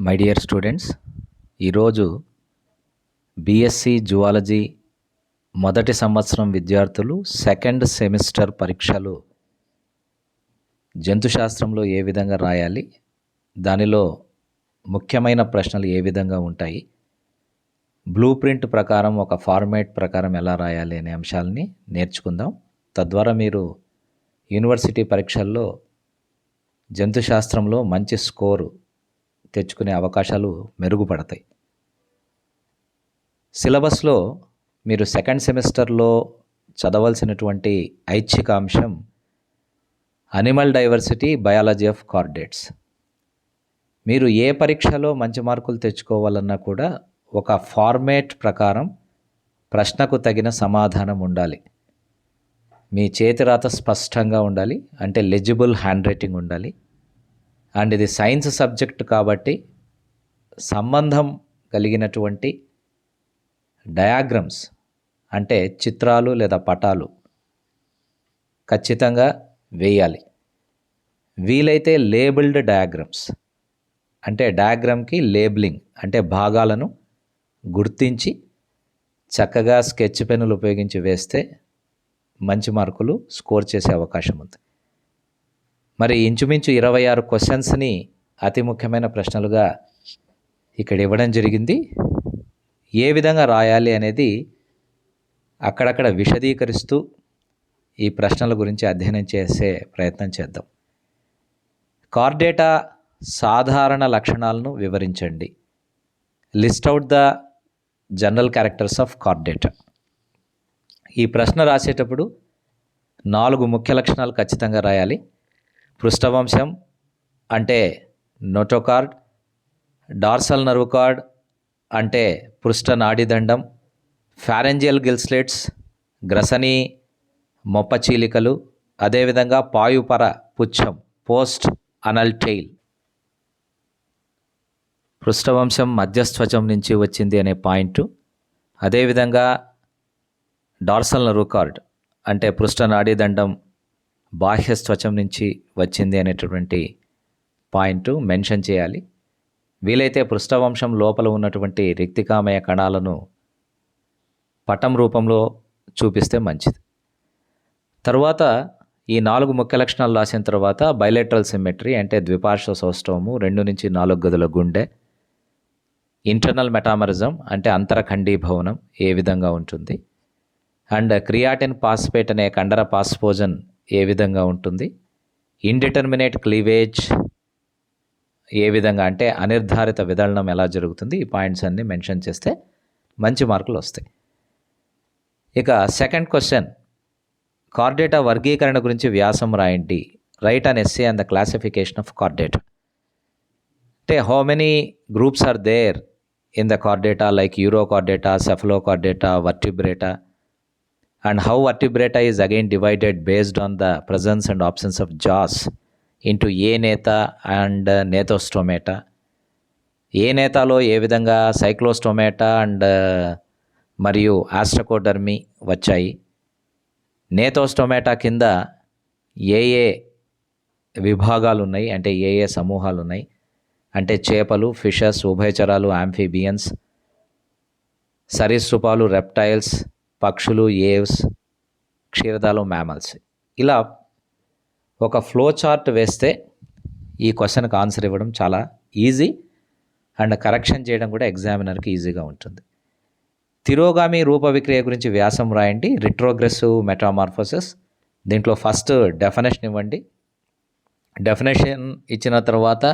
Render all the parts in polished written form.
My dear students, ఈరోజు BSc zoology మొదటి సంవత్సరం విద్యార్థులు సెకండ్ సెమిస్టర్ పరీక్షలు జంతుశాస్త్రంలో ఏ విధంగా రాయాలి, దానిలో ముఖ్యమైన ప్రశ్నలు ఏ విధంగా ఉంటాయి, బ్లూ ప్రింట్ ప్రకారం ఒక ఫార్మేట్ ప్రకారం ఎలా రాయాలి అనే అంశాలని నేర్చుకుందాం. తద్వారా మీరు యూనివర్సిటీ పరీక్షల్లో జంతుశాస్త్రంలో మంచి స్కోరు తెచ్చుకునే అవకాశాలు మెరుగుపడతాయి. సిలబస్లో మీరు సెకండ్ సెమిస్టర్లో చదవాల్సినటువంటి ఐచ్ఛిక అంశం animal diversity, biology of chordates. మీరు ఏ పరీక్షలో మంచి మార్కులు తెచ్చుకోవాలన్నా కూడా ఒక ఫార్మేట్ ప్రకారం ప్రశ్నకు తగిన సమాధానం ఉండాలి. మీ చేతిరాత స్పష్టంగా ఉండాలి, అంటే లెజిబుల్ హ్యాండ్ రైటింగ్ ఉండాలి. అండ్ ఇది సైన్స్ సబ్జెక్ట్ కాబట్టి సంబంధం కలిగినటువంటి డయాగ్రమ్స్, అంటే చిత్రాలు లేదా పటాలు ఖచ్చితంగా వేయాలి. వీలైతే లేబుల్డ్ డయాగ్రమ్స్, అంటే డయాగ్రామ్కి లేబులింగ్, అంటే భాగాలను గుర్తించి చక్కగా స్కెచ్ పెన్నులు ఉపయోగించి వేస్తే మంచి మార్కులు స్కోర్ చేసే అవకాశం ఉంది. మరి ఇంచుమించు 26 క్వశ్చన్స్ని అతి ముఖ్యమైన ప్రశ్నలుగా ఇక్కడ ఇవ్వడం జరిగింది. ఏ విధంగా రాయాలి అనేది అక్కడక్కడ విశదీకరిస్తూ ఈ ప్రశ్నల గురించి అధ్యయనం చేసే ప్రయత్నం చేద్దాం. కార్డేటా సాధారణ లక్షణాలను వివరించండి. List out the general characters of Chordata. ఈ ప్రశ్న రాసేటప్పుడు 4 ముఖ్య లక్షణాలు ఖచ్చితంగా రాయాలి. పృష్ఠవంశం అంటే నోటోకార్డ్, డార్సల్ నర్వ్ కార్డ్ అంటే పృష్ఠ నాడిదండం, ఫారెంజియల్ గిల్స్లెట్స్, గ్రసనీ మొప్పచీలికలు, అదేవిధంగా పాయుపర పుచ్చం, పోస్ట్ అనల్ టెయిల్. పృష్ఠవంశం మధ్యస్థ్వచం నుంచి వచ్చింది అనే పాయింట్, అదేవిధంగా డార్సల్ నర్వ్ కార్డ్ అంటే పృష్ఠ నాడిదండం బాహ్యస్త్వచం నుంచి వచ్చింది అనేటటువంటి పాయింట్ మెన్షన్ చేయాలి. వీలైతే పృష్ఠవంశం లోపల ఉన్నటువంటి రిక్తికామయ కణాలను పటం రూపంలో చూపిస్తే మంచిది. తర్వాత ఈ 4 ముఖ్య లక్షణాలు రాసిన తర్వాత బైలేటరల్ సిమెట్రీ అంటే ద్విపార్శ్వ సౌష్ఠవము, 2 నుంచి 4 గదుల గుండె, ఇంటర్నల్ మెటామరిజం అంటే అంతరఖండీభవనం ఏ విధంగా ఉంటుంది, అండ్ క్రియాటిన్ పాస్పేట్ అనే కండర పాస్పోజన్ ఏ విధంగా ఉంటుంది, ఇండిటర్మినేట్ క్లీవేజ్ ఏ విధంగా అంటే అనిర్ధారిత విదళనం ఎలా జరుగుతుంది, ఈ పాయింట్స్ అన్నీ మెన్షన్ చేస్తే మంచి మార్కులు వస్తాయి. ఇక సెకండ్ క్వశ్చన్, కార్డేటా వర్గీకరణ గురించి వ్యాసం రాయండి. Write an essay on the classification of Chordata. అంటే how many groups are there in the Chordata, like Urochordata, Cephalochordata, Vertebrata, and how vertebrata is again divided based on the presence and absence of jaws into Agnatha and Gnathostomata. ఏనేతాలో ఏ విధంగా Cyclostomata and మరియు ఆస్ట్రకోడర్మీ వచ్చాయి, నేతోస్టోమేటా కింద ఏ ఏ విభాగాలు ఉన్నాయి, అంటే ఏ ఏ సమూహాలు ఉన్నాయి, అంటే చేపలు, ఫిషెస్, ఉభయచరాలు, ఆంఫీబియన్స్, సరీసృపాలు, రెప్టైల్స్, పక్షులు, ఏవ్స్, క్షీరదాలు, మ్యామల్స్. ఇలా ఒక ఫ్లో చార్ట్ వేస్తే ఈ క్వశ్చన్కి ఆన్సర్ ఇవ్వడం చాలా ఈజీ అండ్ కరెక్షన్ చేయడం కూడా ఎగ్జామినర్కి ఈజీగా ఉంటుంది. తిరోగామి రూప విక్రియ గురించి వ్యాసం రాయండి. Retrogressive metamorphosis. దీంట్లో ఫస్ట్ డెఫినేషన్ ఇవ్వండి. డెఫినేషన్ ఇచ్చిన తర్వాత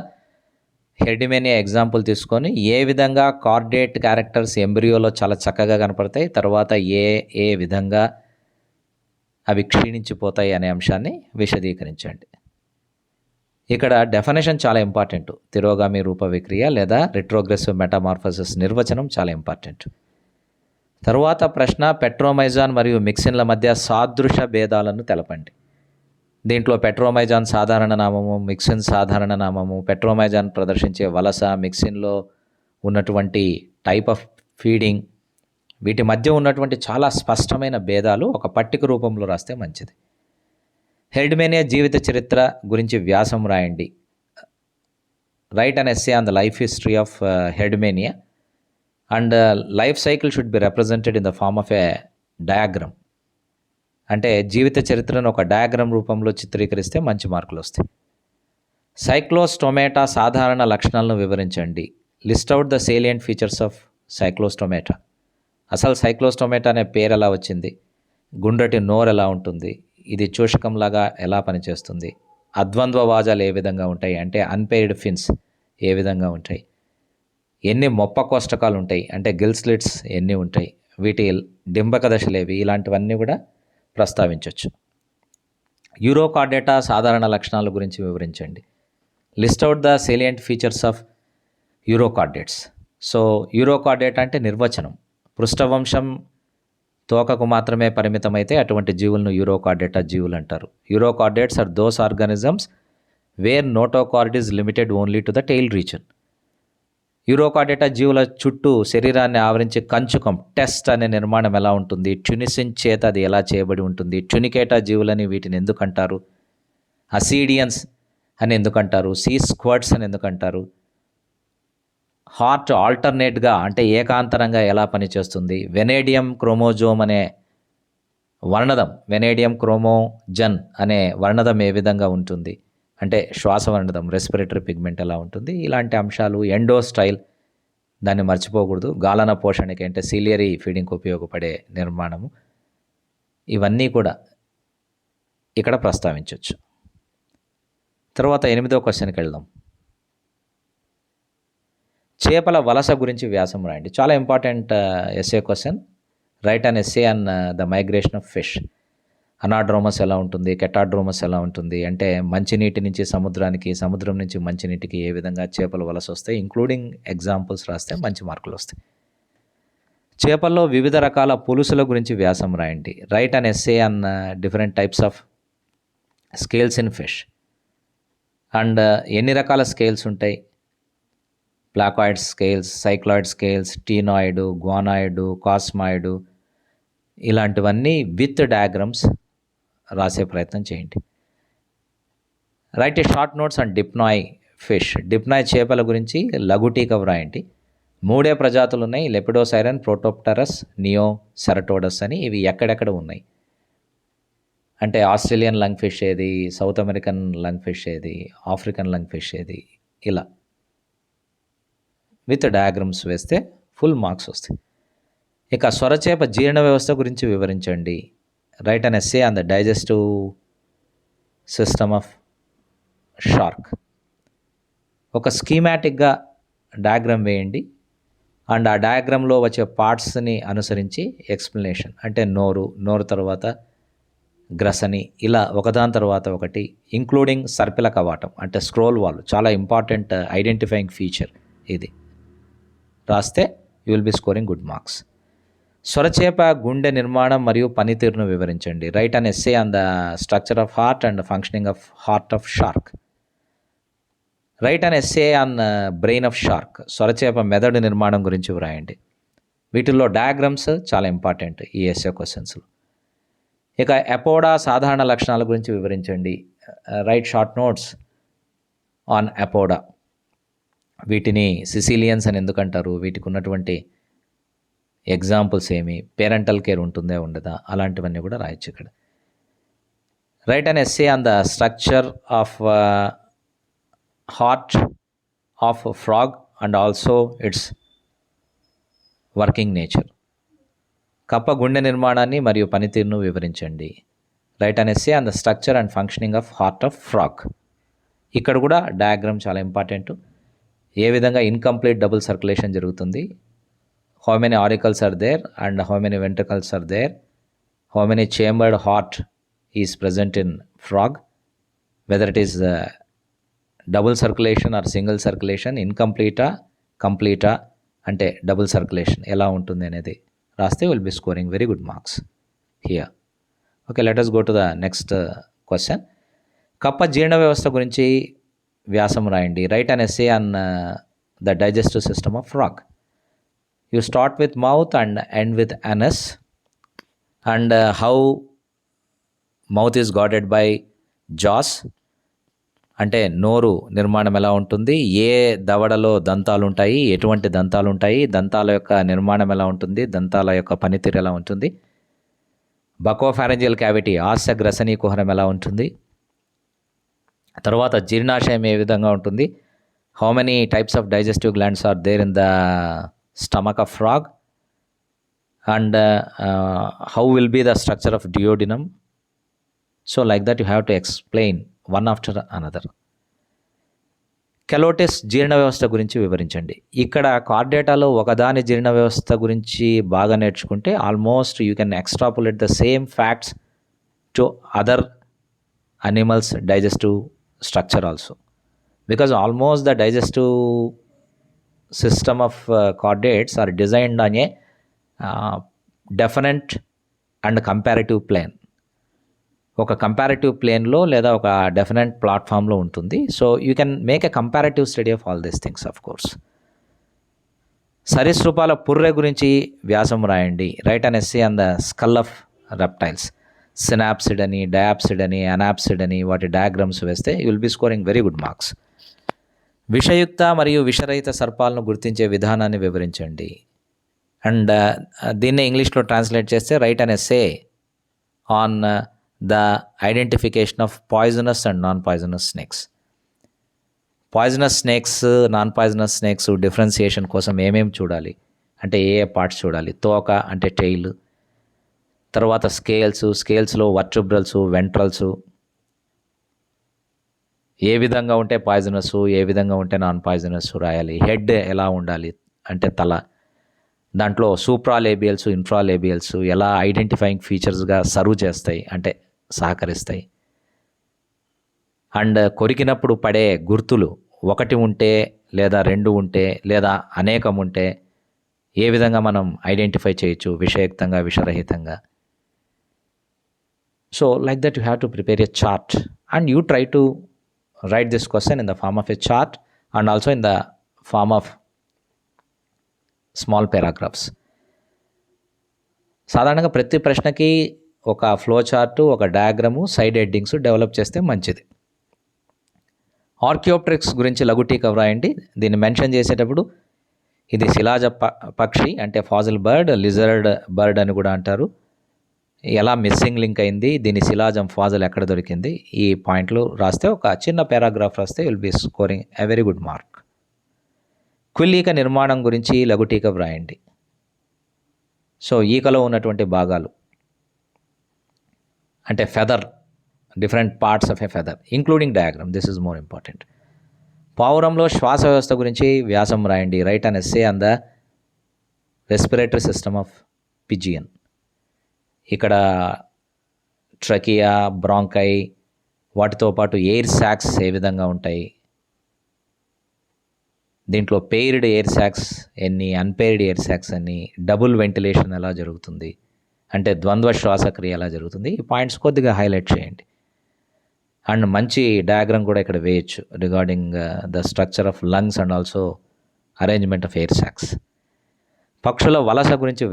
హెర్డిమేనియా ఎగ్జాంపుల్ తీసుకొని ఏ విధంగా కార్డేట్ క్యారెక్టర్స్ ఎంబ్రియోలో చాలా చక్కగా కనపడతాయి, తర్వాత ఏ విధంగా అవి క్షీణించిపోతాయి అనే అంశాన్ని విశదీకరించండి. ఇక్కడ డెఫినేషన్ చాలా ఇంపార్టెంట్. తిరోగామి రూప విక్రియ లేదా రిట్రోగ్రెసివ్ మెటామార్ఫోసిస్ నిర్వచనం చాలా ఇంపార్టెంట్. తరువాత ప్రశ్న, పెట్రోమైజాన్ మరియు మిక్సిన్ల మధ్య సాదృశ భేదాలను తెలపండి. దీంట్లో పెట్రోమైజాన్ సాధారణ నామము, మిక్సిన్ సాధారణ నామము, పెట్రోమైజాన్ ప్రదర్శించే వలస, మిక్సిన్లో ఉన్నటువంటి టైప్ ఆఫ్ ఫీడింగ్, వీటి మధ్య ఉన్నటువంటి చాలా స్పష్టమైన భేదాలు ఒక పట్టిక రూపంలో రాస్తే మంచిది. హెర్డిమేనియా జీవిత చరిత్ర గురించి వ్యాసం రాయండి. Write an essay on the life history of Herdmania, and life cycle should be represented in the form of a diagram. అంటే జీవిత చరిత్రను ఒక డయాగ్రామ్ రూపంలో చిత్రీకరిస్తే మంచి మార్కులు వస్తాయి. సైక్లోస్టొమాటా సాధారణ లక్షణాలను వివరించండి. List out the salient features of Cyclostomata. అసలు సైక్లోస్టొమాటా అనే పేరు ఎలా వచ్చింది, గుండ్రటి నోరు ఎలా ఉంటుంది, ఇది చూషకంలాగా ఎలా పనిచేస్తుంది, అద్వంద్వ వాజాలు ఏ విధంగా ఉంటాయి అంటే అన్పెయిర్డ్ ఫిన్స్ ఏ విధంగా ఉంటాయి, ఎన్ని మొప్ప కోష్టకాలు ఉంటాయి అంటే గిల్ స్లిట్స్ ఎన్ని ఉంటాయి, వీటి డింబక దశలేవి, ఇలాంటివన్నీ కూడా ప్రస్తావించవచ్చు. యూరోకార్డేటా సాధారణ లక్షణాల గురించి వివరించండి. List out the salient features of urochordates. So Urochordata అంటే నిర్వచనం. పృష్ఠవంశం తోకకు మాత్రమే పరిమితమైతే అటువంటి జీవులను యూరోకార్డేటా జీవులు అంటారు. Urochordates are those organisms where notochord is limited only to the tail region. Urochordata జీవుల చుట్టూ శరీరాన్ని ఆవరించి కంచుకం టెస్ట్ అనే నిర్మాణం ఎలా ఉంటుంది, ట్యునిసిన్ చేత అది ఎలా చేయబడి ఉంటుంది, ట్యునికేటా జీవులని వీటిని ఎందుకంటారు, అసీడియన్స్ అని ఎందుకంటారు, సీ స్క్వర్డ్స్ అని ఎందుకంటారు, హార్ట్ ఆల్టర్నేట్గా అంటే ఏకాంతరంగా ఎలా పనిచేస్తుంది, వెనేడియం క్రోమోజోమ్ అనే వర్ణదం, వెనేడియం క్రోమోజన్ అనే వర్ణదం ఏ విధంగా ఉంటుంది అంటే శ్వాస వర్ణదం, రెస్పిరేటరీ పిగ్మెంట్ ఎలా ఉంటుంది, ఇలాంటి అంశాలు. ఎండోస్టైల్, దాన్ని మర్చిపోకూడదు, గాలన పోషణకి అంటే సిలియరీ ఫీడింగ్కి ఉపయోగపడే నిర్మాణము, ఇవన్నీ కూడా ఇక్కడ ప్రస్తావించవచ్చు. తర్వాత 8వ క్వశ్చన్కి వెళ్దాం. చేపల వలస గురించి వ్యాసం రాయండి. చాలా important SA question. Write an SA on the migration of fish. Anadromous ఎలా ఉంటుంది, కెటాడ్రోమస్ ఎలా ఉంటుంది అంటే మంచినీటి నుంచి సముద్రానికి, సముద్రం నుంచి మంచినీటికి ఏ విధంగా చేపలు వలస వస్తాయి, ఇంక్లూడింగ్ ఎగ్జాంపుల్స్ రాస్తే మంచి మార్కులు వస్తాయి. చేపల్లో వివిధ రకాల పులుసుల గురించి వ్యాసం రాయండి. Write an SA on different types of scales in fish. And ఎన్ని రకాల స్కేల్స్ ఉంటాయి, placoid scales, cycloid scales, ctenoid, ganoid, cosmoid, ఇలాంటివన్నీ విత్ డయాగ్రామ్స్ రాసే ప్రయత్నం చేయండి. Write a short notes and Dipnoi fish. Dipnoi చేపల గురించి లఘుటీక వ్రాయండి. 3 ప్రజాతులు ఉన్నాయి, లెపిడోసైరన్, ప్రోటోప్టరస్, నియో సెరటోడస్ అని. ఇవి ఎక్కడెక్కడ ఉన్నాయి అంటే ఆస్ట్రేలియన్ లంగ్ ఫిష్ ఏది, సౌత్ అమెరికన్ లంగ్ ఫిష్ ఏది, ఆఫ్రికన్ లంగ్ ఫిష్ ఏది, ఇలా విత్ డయాగ్రామ్స్ వేస్తే ఫుల్ మార్క్స్ వస్తాయి. ఇక సొరచేప జీర్ణ వ్యవస్థ గురించి వివరించండి. Write an essay on the digestive system of shark. ఒక స్కీమాటిక్గా డయాగ్రామ్ వేయండి అండ్ ఆ డయాగ్రామ్లో వచ్చే పార్ట్స్ని అనుసరించి ఎక్స్ప్లెనేషన్ అంటే నోరు తర్వాత గ్రసని, ఇలా ఒకదాని తర్వాత ఒకటి, ఇంక్లూడింగ్ సర్పిల కవాటం అంటే స్క్రోల్ వాల్, చాలా ఇంపార్టెంట్ ఐడెంటిఫైయింగ్ ఫీచర్ ఇది రాస్తే you will be scoring good marks. సొరచేప గుండె నిర్మాణం మరియు పనితీరును వివరించండి. Write an essay on the structure of heart and functioning of heart of shark. Write an essay on brain of shark. సొరచేప మెదడు నిర్మాణం గురించి వ్రాయండి. వీటిల్లో డయాగ్రామ్స్ చాలా ఇంపార్టెంట్ ఈ ఎస్సే క్వశ్చన్స్లో. ఇక ఎపోడా సాధారణ లక్షణాల గురించి వివరించండి. Write short notes on Apoda. వీటిని సిసిలియన్స్ అని ఎందుకంటారు, వీటికి ఉన్నటువంటి ఎగ్జాంపుల్స్ ఏమి, పేరెంటల్ కేర్ ఉంటుందే ఉండదా, అలాంటివన్నీ కూడా రాయొచ్చు ఇక్కడ. Write an essay on the structure of heart of frog and also its working nature. కప్ప గుండె నిర్మాణాన్ని మరియు పనితీరును వివరించండి. Write an essay on the structure and functioning of heart of frog. ఇక్కడ కూడా డయాగ్రామ్ చాలా ఇంపార్టెంట్. ఏ విధంగా ఇన్కంప్లీట్ డబుల్ సర్క్యులేషన్ జరుగుతుంది, how many auricles are there and how many ventricles are there, how many chambered heart is present in frog, whether it is double circulation or single circulation, ఇన్కంప్లీటా కంప్లీటా అంటే double circulation ఎలా ఉంటుంది అనేది రాస్తే will be scoring very good marks here. Okay, let us go to the next question. కప్ప జీర్ణ వ్యవస్థ గురించి వ్యాసం రాయండి. Write an essay on the digestive system of frog. You start with mouth and end with anus and how mouth is guarded by jaws అంటే నోరు నిర్మాణం ఎలా ఉంటుంది, ఏ దవడలో దంతాలు ఉంటాయి, ఎటువంటి దంతాలు ఉంటాయి, దంతాల యొక్క నిర్మాణం ఎలా ఉంటుంది, దంతాల యొక్క పనితీరు ఎలా ఉంటుంది, బకోఫారెంజియల్ క్యావిటీ ఆస్య గ్రసనీ కుహరం ఎలా ఉంటుంది, తర్వాత జీర్ణాశయం ఏ విధంగా ఉంటుంది, how many types of digestive glands are there in the stomach of frog, and how will be the structure of duodenum. So like that you have to explain one after another. కెలోటిస్ జీర్ణ వ్యవస్థ గురించి వివరించండి. ఇక్కడ కార్డేటాలో ఒకదాని జీర్ణ వ్యవస్థ గురించి బాగా నేర్చుకుంటే almost you can extrapolate the same facts to other animals digestive structure also, because almost the digestive system of chordates are designed on a definite and comparative plane. ఒక కంపారిటివ్ ప్లేన్లో లేదా ఒక డెఫినెట్ ప్లాట్ఫామ్లో ఉంటుంది. So you can make a comparative study of all these things of course. సరీసృపాల పుర్రె గురించి వ్యాసం రాయండి. Write an essay on the skull of reptiles. Synapsid అని, డయాప్సిడ్ అని, అనాప్సిడ్ అని వాటి డయాగ్రామ్స్ వేస్తే you will be scoring very good marks. విషయుక్త మరియు విషరహిత సర్పాలను గుర్తించే విధానాన్ని వివరించండి. అండ్ దీన్ని ఇంగ్లీష్లో ట్రాన్స్లేట్ చేస్తే right an essay on the identification of poisonous and non poisonous snakes. Poisonous snakes, non poisonous snakes differentiation కోసం ఏమేమి చూడాలి అంటే ఏ పార్ట్స్ చూడాలి. తోక అంటే టెయిల్, తర్వాత స్కేల్స్లో వర్టిబ్రల్స్, వెంట్రల్స్ ఏ విధంగా ఉంటే పాయిజనస్, ఏ విధంగా ఉంటే నాన్ పాయిజనస్ రాయాలి. హెడ్ ఎలా ఉండాలి అంటే తల, దాంట్లో సూప్రాలేబియల్స్, ఇన్ఫ్రాలేబియల్స్ ఎలా ఐడెంటిఫైయింగ్ ఫీచర్స్గా సర్వ్ చేస్తాయి అంటే సహకరిస్తాయి. అండ్ కొరికినప్పుడు పడే గుర్తులు ఒకటి ఉంటే లేదా రెండు ఉంటే లేదా అనేకం ఉంటే ఏ విధంగా మనం ఐడెంటిఫై చేయొచ్చు విషయుక్తంగా, విషరహితంగా. So like that you have to prepare a chart and you try to write this question in the form of a chart and also in the form of small paragraphs. సాధారణంగా ప్రతి ప్రశ్నకి ఒక flow chart, ఒక diagram, side headings develop చేస్తే మంచిది. Archaeopteryx గురించి లఘు టీకా వ్రాయండి. దీన్ని మెన్షన్ చేసేటప్పుడు ఇది శిలాజ పక్షి అంటే ఫాజిల్ బర్డ్, లిజర్డ్ బర్డ్ అని కూడా అంటారు. ఎలా మిస్సింగ్ లింక్ అయింది, దీని శిలాజం ఫాజిల్ ఎక్కడ దొరికింది, ఈ పాయింట్లు రాస్తే ఒక చిన్న పారాగ్రాఫ్ రాస్తే will be scoring a very good mark. Quill ఈక నిర్మాణం గురించి లఘు టీకా వ్రాయండి. సో ఈకలో ఉన్నటువంటి భాగాలు అంటే feather, different parts of a feather including diagram, this is more important. పావురంలో శ్వాస వ్యవస్థ గురించి వ్యాసం రాయండి. Write an essay on the respiratory system of pigeon. ఇక్కడ ట్రకియా, బ్రాంకై, వాటితో పాటు ఎయిర్ సాక్స్ ఏ విధంగా ఉంటాయి, దీంట్లో పెయిర్డ్ ఎయిర్ సాక్స్ ఎన్ని, అన్పెయిర్డ్ ఎయిర్ సాక్స్ ఎన్ని, డబుల్ వెంటిలేషన్ ఎలా జరుగుతుంది అంటే ద్వంద్వ శ్వాసక్రియ ఎలా జరుగుతుంది, ఈ పాయింట్స్ కొద్దిగా హైలైట్ చేయండి. అండ్ మంచి డయాగ్రామ్ కూడా ఇక్కడ వేయచ్చు regarding the structure of lungs and also arrangement of air sacs. పక్షుల వలస గురించి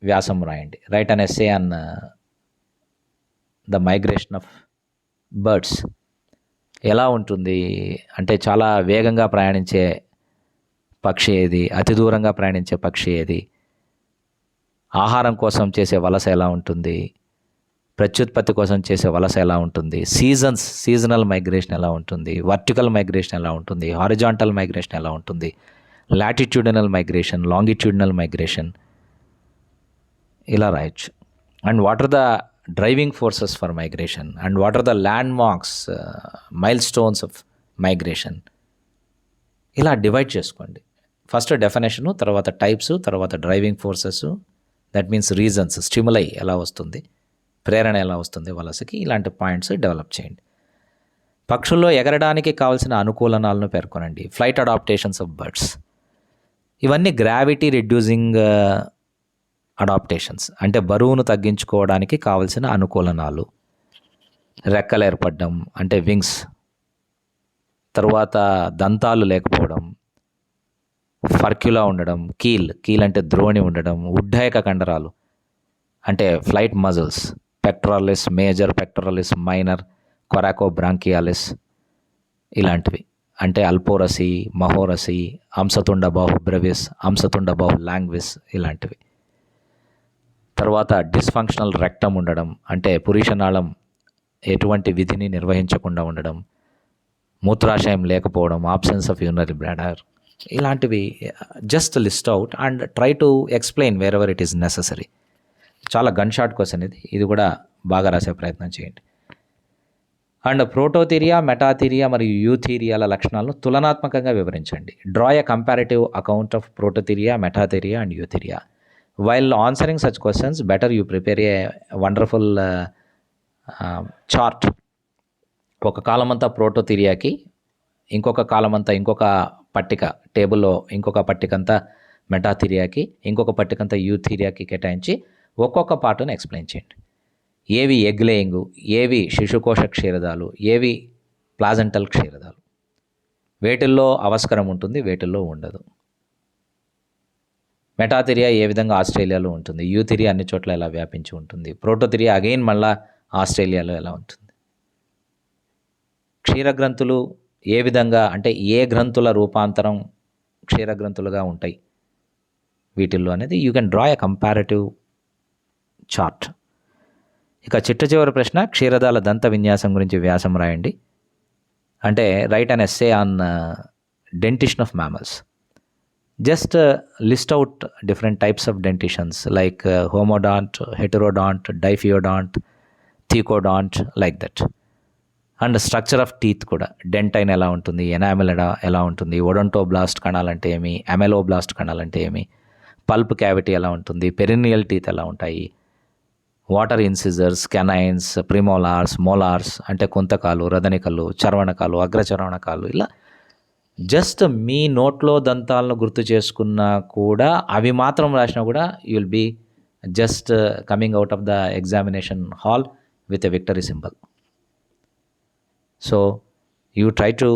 వ్యాసం రాయండి. Write an essay on the migration of birds. ఎలా ఉంటుంది అంటే చాలా వేగంగా ప్రయాణించే పక్షి ఏది, అతి దూరంగా ప్రయాణించే పక్షి ఏది, ఆహారం కోసం చేసే వలస ఎలా ఉంటుంది, ప్రత్యుత్పత్తి కోసం చేసే వలస ఎలా ఉంటుంది, సీజనల్ మైగ్రేషన్ ఎలా ఉంటుంది, వర్టికల్ మైగ్రేషన్ ఎలా ఉంటుంది, హారిజాంటల్ మైగ్రేషన్ ఎలా ఉంటుంది, లాటిట్యూడినల్ మైగ్రేషన్, లాంగిట్యూడినల్ మైగ్రేషన్, ఇలా రాయొచ్చు. And what are the driving forces for migration and what are the landmarks, milestones of migration, ఇలా డివైడ్ చేసుకోండి. ఫస్ట్ డెఫినేషను, తర్వాత టైప్స్, తర్వాత driving forces, that means reasons, stimuli ఎలా వస్తుంది, ప్రేరణ ఎలా వస్తుంది వలసకి, ఇలాంటి పాయింట్స్ డెవలప్ చేయండి. పక్షుల్లో ఎగరడానికి కావాల్సిన అనుకూలనాలను పేర్కొనండి. ఫ్లైట్ అడాప్టేషన్స్ ఆఫ్ బర్డ్స్, ఇవన్నీ గ్రావిటీ రిడ్యూసింగ్ అడాప్టేషన్స్ అంటే బరువును తగ్గించుకోవడానికి కావలసిన అనుకూలనాలు. రెక్కలు ఏర్పడడం అంటే వింగ్స్, తర్వాత దంతాలు లేకపోవడం, ఫర్క్యులా ఉండడం, కీల్ అంటే ద్రోణి ఉండడం, ఉడ్డయక కండరాలు అంటే ఫ్లైట్ మజిల్స్, పెక్టరాలిస్ మేజర్, పెక్టరాలిస్ మైనర్, కొరాకో బ్రాంకియాలిస్, ఇలాంటివి. అంటే అల్పోరసి, మహోరసి, అంశతుండ బాహు బ్రెవిస్, అంశతుండ బాహు లాంగ్విస్ ఇలాంటివి. తర్వాత డిస్ఫంక్షనల్ రెక్టమ్ ఉండడం, అంటే పురీషనాళం ఎటువంటి విధిని నిర్వహించకుండా ఉండడం, మూత్రాశయం లేకపోవడం, ఆబ్సెన్స్ ఆఫ్ యూరినరీ బ్లాడర్, ఇలాంటివి just list out and try to explain wear ever it is necessary. చాలా గన్ షాట్ క్వశ్చన్ ఇది కూడా బాగా రాసే ప్రయత్నం చేయండి. అండ్ ప్రోటోథీరియా, మెటాథీరియా మరియు యూథీరియాల లక్షణాలను తులనాత్మకంగా వివరించండి. Draw a comparative account of Prototheria, Metatheria and Eutheria. While answering such questions better you prepare a wonderful chart. ఒక కాలం అంతా ప్రోటోథీరియాకి, ఇంకొక కాలం అంతా ఇంకొక పట్టిక టేబుల్లో, ఇంకొక పట్టికంతా మెటాథీరియాకి, ఇంకొక పట్టికంతా యూథీరియాకి కేటాయించి ఒక్కొక్క పార్ట్ను ఎక్స్ప్లెయిన్ చేయండి. ఏవి ఎగ్ లేయింగు, ఏవి శిశుకోశ క్షీరదాలు, ఏవి ప్లాజెంటల్ క్షీరదాలు, వేటిల్లో అవస్కరం ఉంటుంది, వేటిల్లో ఉండదు. మెటాథీరియా ఏ విధంగా ఆస్ట్రేలియాలో ఉంటుంది, యూథీరియా అన్ని చోట్ల ఎలా వ్యాపించి ఉంటుంది, ప్రోటోథీరియా అగైన్ మళ్ళా ఆస్ట్రేలియాలో ఎలా ఉంటుంది. క్షీరగ్రంథులు ఏ విధంగా, అంటే ఏ గ్రంథుల రూపాంతరం క్షీరగ్రంథులుగా ఉంటాయి వీటిల్లో అనేది you can draw a comparative chart. ఇక చిట్ట చివరి ప్రశ్న, క్షీరదాల దంత విన్యాసం గురించి వ్యాసం రాయండి. అంటే write an essay on dentition of mammals. Just list out different types of dentitions like homodont, heterodont, diphyodont, thecodont, like that. And structure of teeth కూడా, డెంటైన్ ఎలా ఉంటుంది, ఎనామిల్ ఎలా ఉంటుంది, ఒడొంటోబ్లాస్ట్ కణాలంటే ఏమి, అమెలోబ్లాస్ట్ కణాలంటే ఏమి, పల్ప్ క్యావిటీ ఎలా ఉంటుంది, పెరినియల్ టీత్ ఎలా ఉంటాయి, వాటర్ ఇన్సిజర్స్, కెనైన్స్, ప్రిమోలార్స్, మోలార్స్ అంటే కుంతకాలు, రదనికలు, చర్వణకాలు, అగ్రచర్వణకాలు, ఇలా జస్ట్ మీ నోట్లో దంతాలను గుర్తు చేసుకున్నా కూడా, అవి మాత్రం రాసినా కూడా you will be just coming out of the examination hall with a victory symbol. So you try to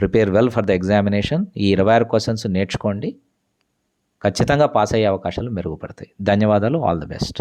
prepare well for the examination. ఈ 26 క్వశ్చన్స్ నేర్చుకోండి, ఖచ్చితంగా పాస్ అయ్యే అవకాశాలు మెరుగుపడతాయి. ధన్యవాదాలు. All the best.